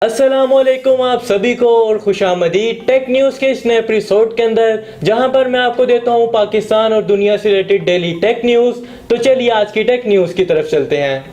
अस्सलामुअलैकुम आप सभी को और खुशामदीद टेक न्यूज़ के इस नए एपिसोड के अंदर, जहां पर मैं आपको देता हूं पाकिस्तान और दुनिया से रिलेटेड डेली टेक न्यूज़। तो चलिए आज की टेक न्यूज़ की तरफ चलते हैं।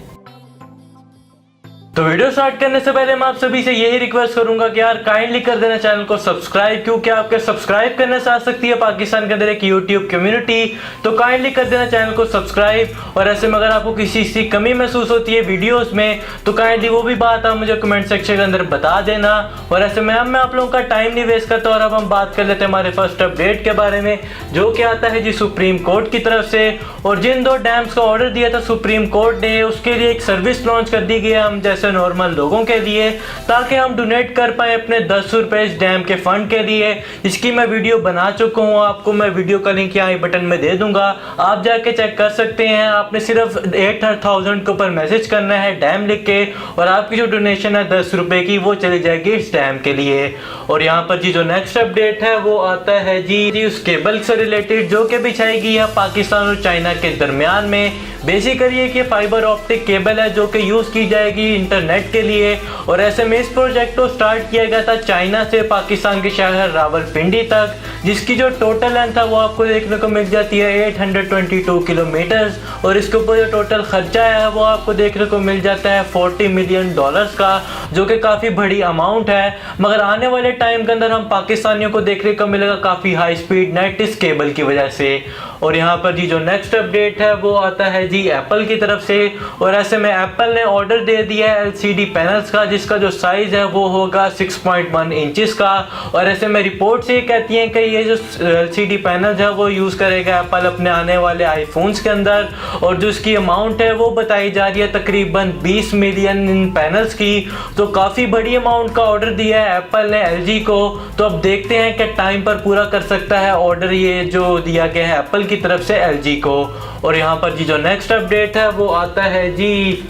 तो वीडियो स्टार्ट करने से पहले मैं आप सभी से यही रिक्वेस्ट करूंगा कि यार काइंडली कर देना चैनल को सब्सक्राइब, क्योंकि आपके सब्सक्राइब करने से आ सकती है पाकिस्तान के अंदर एक यूट्यूब कम्युनिटी। तो काइंडली कर देना चैनल को सब्सक्राइब, और ऐसे में अगर आपको किसी चीज़ की कमी महसूस होती है वीडियोस में तो काइंडली वो भी बात आप मुझे कमेंट सेक्शन के अंदर बता देना। और ऐसे में अब मैं आप लोगों का टाइम नहीं वेस्ट करता और अब हम बात कर लेते हैं हमारे फर्स्ट अपडेट के बारे में, जो कि आता है जी सुप्रीम कोर्ट की तरफ से। और जिन दो डैम्स का ऑर्डर दिया था सुप्रीम कोर्ट ने, उसके लिए एक सर्विस लॉन्च कर दी गई है हम जैसे नॉर्मल लोगों के लिए, ताकि हम डोनेट कर पाए अपने 10 रुपए इस डैम के फंड के लिए। इसकी मैं वीडियो बना चुका हूँ, आपको मैं वीडियो का लिंक यहाँ बटन में दे दूंगा, आप जाके चेक कर सकते हैं। आपने सिर्फ 8,000 के ऊपर मैसेज करना है डैम लिख के, और आपकी जो डोनेशन है 10 रुपए की वो चली जाएगी इस डैम के लिए। और यहाँ पर जी जो नेक्स्ट अपडेट है वो आता है जी उस केबल से रिलेटेड जो कि बिछाई गई है पाकिस्तान और चाइना के दरमियान में। बेसिकली ये कि फाइबर ऑप्टिक केबल है जो कि यूज़ की जाएगी इंटरनेट के लिए। और ऐसे में इस प्रोजेक्ट को स्टार्ट किया गया था चाइना से पाकिस्तान के शहर रावलपिंडी तक, जिसकी जो टोटल लेंथ है वो आपको देखने को मिल जाती है 822 किलोमीटर। और इसके ऊपर जो टोटल खर्चा है वो आपको देखने को मिल जाता है $40 मिलियन का, जो कि काफ़ी बड़ी अमाउंट है। मगर आने वाले टाइम के अंदर हम पाकिस्तानियों को देखने को मिलेगा काफ़ी हाई स्पीड नेट इस केबल की वजह से। और यहाँ पर जी जो नेक्स्ट अपडेट है वो आता है जी एप्पल की तरफ से। और ऐसे में एप्पल ने ऑर्डर दे दिया है LCD पैनल्स का, जिसका जो साइज़ है वो होगा 6.1 इंचेस का। और ऐसे में रिपोर्ट से कहती हैं कि ये जो LCD पैनल्स है वो यूज़ करेगा एप्पल अपने आने वाले आईफोन्स के अंदर। और जो इसकी अमाउंट है वो बताई जा रही है तकरीबन 20 मिलियन इन पैनल्स की। तो काफ़ी बड़ी अमाउंट का ऑर्डर दिया है एप्पल ने LG को। तो अब देखते हैं कि टाइम पर पूरा कर सकता है ऑर्डर ये जो दिया गया है एप्पल की तरफ से LG को। और यहाँ पर जी जो नेक्स्ट अपडेट है वो आता है जी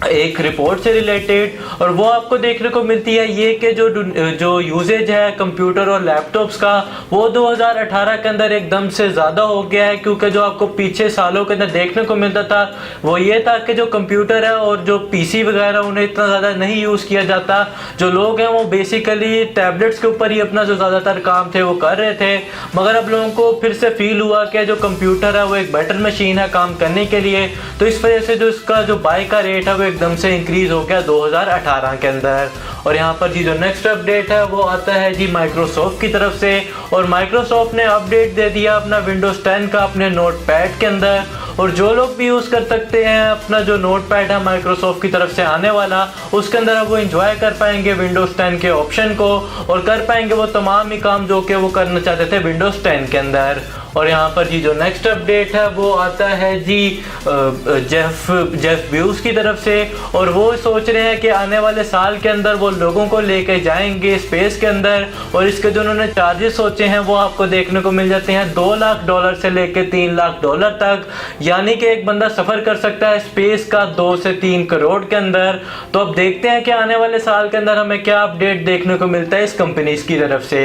एक रिपोर्ट से रिलेटेड, और वो आपको देखने को मिलती है ये कि जो यूजेज है कंप्यूटर और लैपटॉप्स का वो 2018 के अंदर एकदम से ज़्यादा हो गया है। क्योंकि जो आपको पीछे सालों के अंदर देखने को मिलता था वो ये था कि जो कंप्यूटर है और जो PC वगैरह उन्हें इतना ज़्यादा नहीं यूज़ किया जाता। जो लोग हैं वो बेसिकली टैबलेट्स के ऊपर ही अपना जो ज़्यादातर काम थे वो कर रहे थे। मगर अब लोगों को फिर से फील हुआ कि जो कंप्यूटर है वो एक बेटर मशीन है काम करने के लिए, तो इस वजह से जो इसका जो बाय का रेट है वो एकदम से इंक्रीज हो गया 2018 के अंदर। और यहाँ पर जी जो नेक्स्ट अपडेट है वो आता है जी माइक्रोसॉफ्ट की तरफ से। और माइक्रोसॉफ्ट ने अपडेट दे दिया अपना विंडोज 10 का अपने नोटपैड के अंदर। और जो लोग भी यूज़ कर सकते हैं अपना जो नोटपैड है माइक्रोसॉफ्ट की तरफ से आने वाला, उसके अंदर अब वो एंजॉय कर पाएंगे विंडोज 10 के ऑप्शन को, और कर पाएंगे वो तमाम ही काम जो कि वो करना चाहते थे विंडोज 10 के अंदर। और यहाँ पर जी जो नेक्स्ट अपडेट है वो आता है जी जेफ बेजोस की तरफ से। और वो सोच रहे हैं कि आने वाले साल के अंदर वो लोगों को लेके जाएंगे स्पेस के अंदर। और इसके जो उन्होंने चार्जेस सोचे हैं वो आपको देखने को मिल जाते हैं $2 लाख से लेके $3 लाख तक, यानी कि एक बंदा सफ़र कर सकता है स्पेस का 2 से 3 करोड़ के अंदर। तो अब देखते हैं कि आने वाले साल के अंदर हमें क्या अपडेट देखने को मिलता है इस कंपनीज की तरफ से।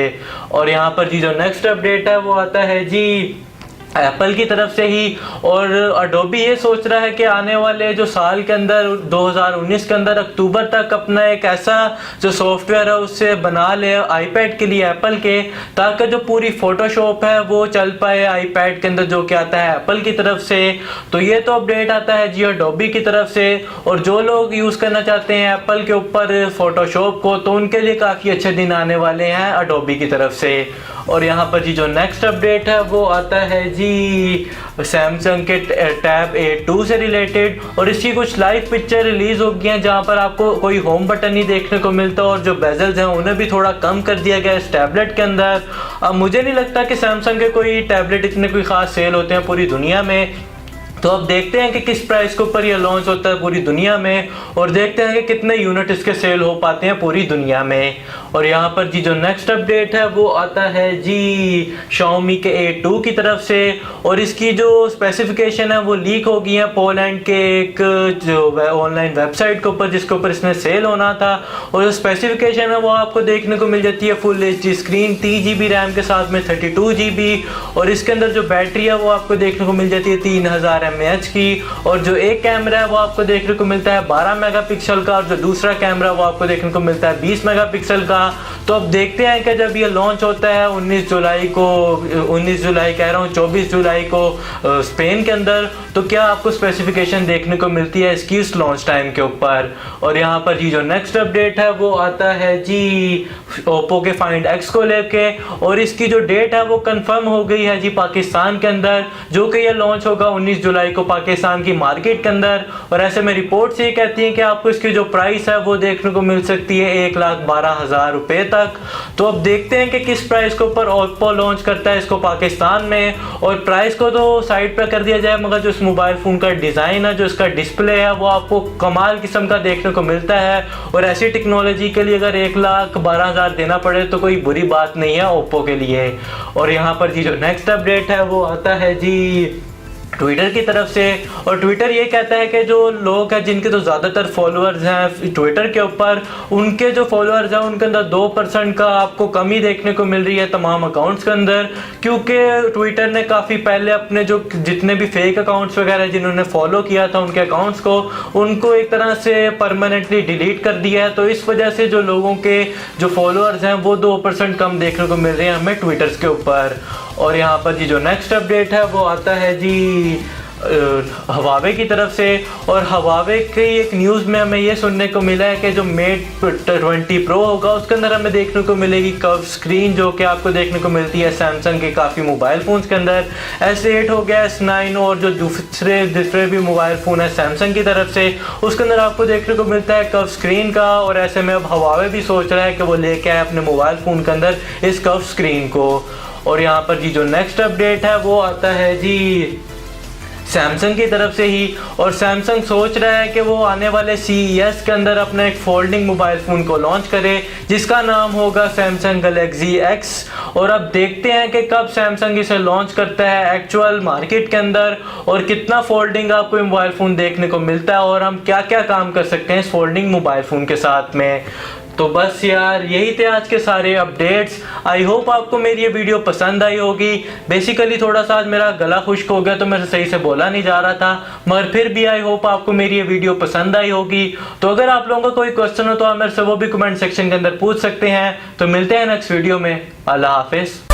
और यहाँ पर जी जो नेक्स्ट अपडेट है वो आता है जी एप्पल की तरफ से ही। और अडोबी ये सोच रहा है कि आने वाले जो साल के अंदर 2019 के अंदर अक्टूबर तक अपना एक ऐसा जो सॉफ्टवेयर है उससे बना ले आईपैड के लिए एप्पल के, ताकि जो पूरी फोटोशॉप है वो चल पाए आईपैड के अंदर जो कि आता है एप्पल की तरफ से। तो ये तो अपडेट आता है जी अडोबी की तरफ से। और जो लोग यूज़ करना चाहते हैं एप्पल के ऊपर फोटोशॉप को तो उनके लिए काफ़ी अच्छे दिन आने वाले हैं अडोबी की तरफ से। और यहाँ पर जी जो नेक्स्ट अपडेट है वो आता है जी सैमसंग के टैब A2 से रिलेटेड। और इसकी कुछ लाइव पिक्चर रिलीज हो गई हैं जहाँ पर आपको कोई होम बटन नहीं देखने को मिलता, और जो बेजल्स हैं उन्हें भी थोड़ा कम कर दिया गया इस टैबलेट के अंदर। अब मुझे नहीं लगता कि सैमसंग के कोई टैबलेट इतने कोई ख़ास सेल होते हैं पूरी दुनिया में। तो अब देखते हैं कि किस प्राइस के ऊपर ये लॉन्च होता है पूरी दुनिया में, और देखते हैं कि कितने यूनिट इसके सेल हो पाते हैं पूरी दुनिया में। और यहाँ पर जी जो नेक्स्ट अपडेट है वो आता है जी Xiaomi के A2 की तरफ से। और इसकी जो स्पेसिफिकेशन है वो लीक हो गई है पोलैंड के एक जो ऑनलाइन वेबसाइट के ऊपर जिसके ऊपर इसने सेल होना था। और जो स्पेसिफिकेशन है वो आपको देखने को मिल जाती है full HD screen 3GB RAM के साथ में 32GB। और इसके अंदर जो बैटरी है वो आपको देखने को मिल जाती है 3000 mAh की, और जो एक कैमरा है वो आपको देखने को मिलता है 12 मेगापिक्सल का, और जो दूसरा कैमरा वो आपको देखने को मिलता है 20 मेगापिक्सल का। तो अब देखते हैं कि जब ये लॉन्च होता है 19 जुलाई को, 19 जुलाई कह रहा हूँ 24 जुलाई को स्पेन के अंदर, तो क्या आपको स्पेसिफिकेशन देखने को मिलती है इसकी इस लॉन्च टाइम के ऊपर। और यहाँ पर जी जो नेक्स्ट अपडेट है वो आता है जी ओप्पो के फाइंड एक्स को लेके, और इसकी जो डेट है वो कंफर्म हो गई है जी पाकिस्तान के अंदर, जो कि ये लॉन्च होगा 19 जुलाई को पाकिस्तान की मार्केट के अंदर। और ऐसे में रिपोर्ट्स ये कहती हैं कि आपको इसकी जो प्राइस है वो देखने को मिल सकती है 1,12,000 रुपये तक। तो अब देखते हैं कि किस प्राइस के ऊपर ओप्पो लॉन्च करता है इसको पाकिस्तान में। और प्राइस को तो साइड पर कर दिया जाए, मगर जो इस मोबाइल फ़ोन का डिज़ाइन है, जो इसका डिस्प्ले है, वो आपको कमाल किस्म का देखने को मिलता है। और ऐसी टेक्नोलॉजी के लिए अगर 1,12,000 देना पड़े तो कोई बुरी बात नहीं है ओप्पो के लिए। और यहाँ पर जी जो नेक्स्ट अपडेट है वो आता है जी ट्विटर की तरफ से, और ट्विटर ये कहता है कि जो लोग हैं जिनके तो ज़्यादातर फॉलोअर्स हैं ट्विटर के ऊपर, उनके जो फॉलोअर्स हैं उनके अंदर 2% का आपको कमी देखने को मिल रही है तमाम अकाउंट्स के अंदर, क्योंकि ट्विटर ने काफ़ी पहले अपने जो जितने भी फेक अकाउंट्स वगैरह जिन्होंने फॉलो किया था उनके अकाउंट्स को, उनको एक तरह से परमानेंटली डिलीट कर दिया है। तो इस वजह से जो लोगों के जो फॉलोअर्स हैं वो 2% कम देखने को मिल रहे हैं हमें ट्विटर्स के ऊपर। और यहाँ पर जी जो नेक्स्ट अपडेट है वो आता है जी हवावे की तरफ से, और हवावे की एक न्यूज़ में हमें ये सुनने को मिला है कि जो मेट 20 प्रो होगा उसके अंदर हमें देखने को मिलेगी कर्व स्क्रीन, जो कि आपको देखने को मिलती है सैमसंग के काफ़ी मोबाइल फ़ोन्स के अंदर। S8 हो गया, S9 और जो दूसरे भी मोबाइल फ़ोन है सैमसंग की तरफ से, उसके अंदर आपको देखने को मिलता है कर्व स्क्रीन का। और ऐसे में अब हवावे भी सोच रहा है कि वो लेके आए अपने मोबाइल फ़ोन के अंदर इस कर्व स्क्रीन को। और यहाँ पर जी जो नेक्स्ट अपडेट है वो आता है जी सैमसंग की तरफ से ही, और सैमसंग सोच रहा है कि वो आने वाले CES के अंदर अपना एक फोल्डिंग मोबाइल फ़ोन को लॉन्च करे जिसका नाम होगा सैमसंग गैलेक्सी X। और अब देखते हैं कि कब सैमसंग इसे लॉन्च करता है एक्चुअल मार्केट के अंदर, और कितना फोल्डिंग आपको मोबाइल फ़ोन देखने को मिलता है, और हम क्या क्या काम कर सकते हैं इस फोल्डिंग मोबाइल फ़ोन के साथ में। तो बस यार यही थे आज के सारे अपडेट्स। आई होप आपको मेरी ये वीडियो पसंद आई होगी। बेसिकली थोड़ा सा आज मेरा गला खुश्क हो गया तो मेरे सही से बोला नहीं जा रहा था, मगर फिर भी आई होप आपको मेरी ये वीडियो पसंद आई होगी। तो अगर आप लोगों का कोई क्वेश्चन हो तो आप मेरे से वो भी कमेंट सेक्शन के अंदर पूछ सकते हैं। तो मिलते हैं नेक्स्ट वीडियो में। अल्लाह हाफिज़।